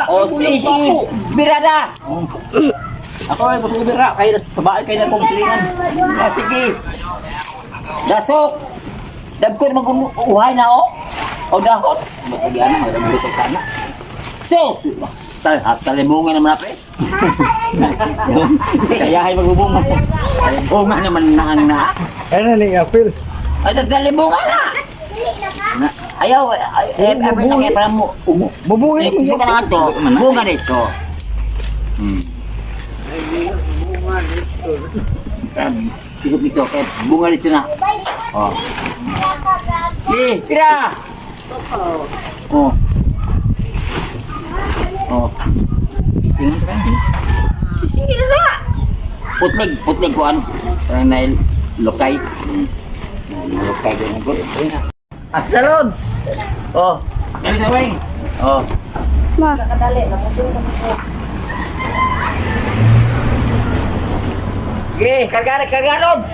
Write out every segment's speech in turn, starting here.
Oh, sige. Bira na. Ako ay gusto ko bira. Kaya sa bahay kayo na pong silingan. Sige. Dasok. Dagko na mag-uhay na o. O dahot. Magkagyan na. Magkagyan sana. So. Talibungan naman natin. Kaya ay magbubungan. Talibungan naman na. Ano ni Apil? Ay, talibungan na. Ayaw. Ay, para mo. Bubungin mo Gusto ka na ito. Bunga dito. Cukup dito. Bunga dito na. Oh. Tira. Oh. Oh. Tingnan ka na. Sige na. Putlig ko ano. Parang na lokay. Lokay ko ng good. Salads. Oh. Kaya sa wing. Oh. Ma. Sige, karga Lods.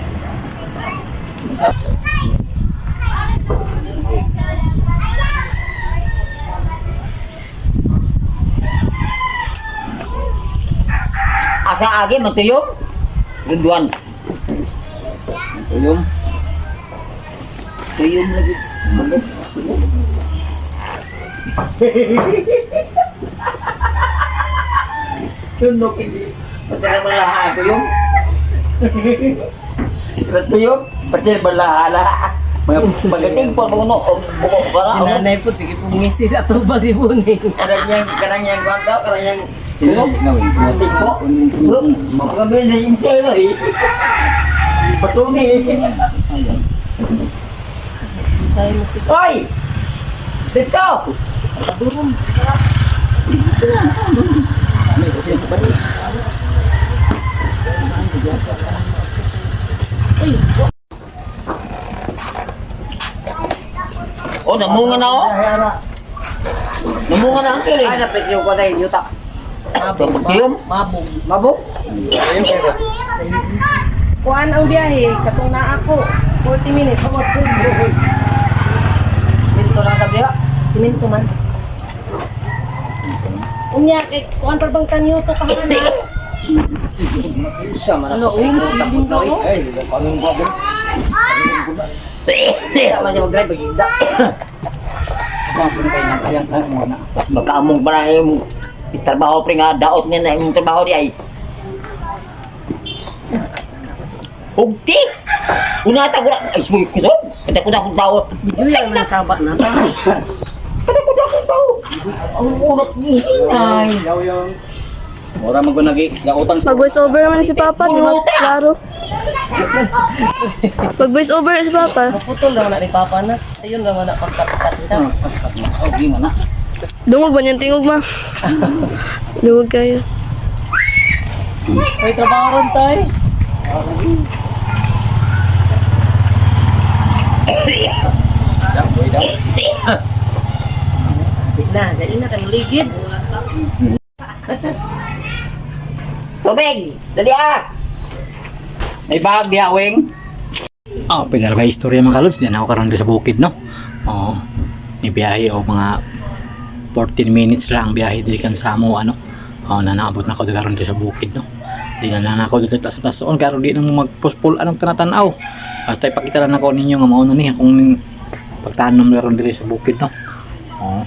Asa agi matuyong? Dunduan. Tuyong. Tuyong lagi. Tunok ini. Patay balaha tuyong. Tuyong, patay balaha. Magating po kuno. Sinanay po sige po ngisi sa tubag ni Buning. Karang yang ganda, karang yang tuyong. Magating po. Magabil na yung telo eh. Patuni. Tayo magsik. Hoy! Dito! Oh, namunga na oh. Namunga na ang kilig. Ay napit yung ko tayo yuta. Tiyom? Mabog. Kuan ang biyahe, katong na ako. 40 minutes. Minto lang sa diya. Siminto man. Unya, kay kuan pa bang tanyo to kahana? Ano tapos daw eh. Hindi man siya mag-drive pag-igda. Magkaamong pa na yung trabaho pre nga daot niya na yung trabaho di ay. Ugti! Unata ko na, ay sumulit ko so. Kata ko na akong tao. Medyo yan man sabak na. Kata ko na akong tao. Ang unak ni Inay. Ora mo ko nag-utang. Mag-voice over naman si Papa, di ba? Klaro. Mag-voice over si Papa. Naputol naman na ni Papa na. Ayun naman na pagkapikat ka. Okay mo na. Dungog ba niyan tingog, ma? Dungog kayo. May trabaho ron tayo. Na, dali na kang ligid. Tubig! Dali ah! May bag diha wing. Oh, pagkala ba istorya mga kalods, diyan ako karon sa bukid, no? Oh, ni biyahe o mga 14 minutes lang ang biyahe dili kan sa amo ano. Oh, nanaabot na ako dito karon sa bukid, no? Di na ako dito tas on karon di na mo magpuspol anong tanatanaw. Basta ipakita lang ako ninyo nga mao na ni akong pagtanom karon diri sa bukid, no? Oh.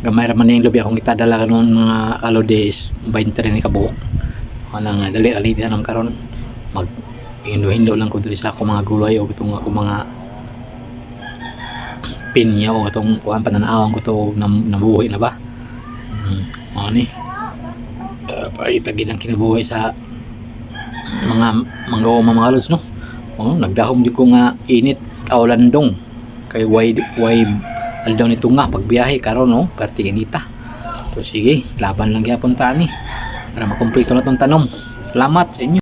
Gamay ra man yung lubi akong itadala karon mga kalodes 20 rin ni kabuok. Ano nga dali naman karon mag hindo-hindo lang ko diri sa ako mga gulay o itong ako mga pinya o itong kuhan pananaawang ko to nabuhay na ba. Ano ni paitagin ang kinabuhay sa mga mga lods, no? Oh, nagdahom jud ko nga init tawlandong kay wide aldaw nito nga pagbiyahe karon, no? Parte inita. So sige, laban lang gyapon ta ni para makumpleto na tong tanom. Salamat sa inyo.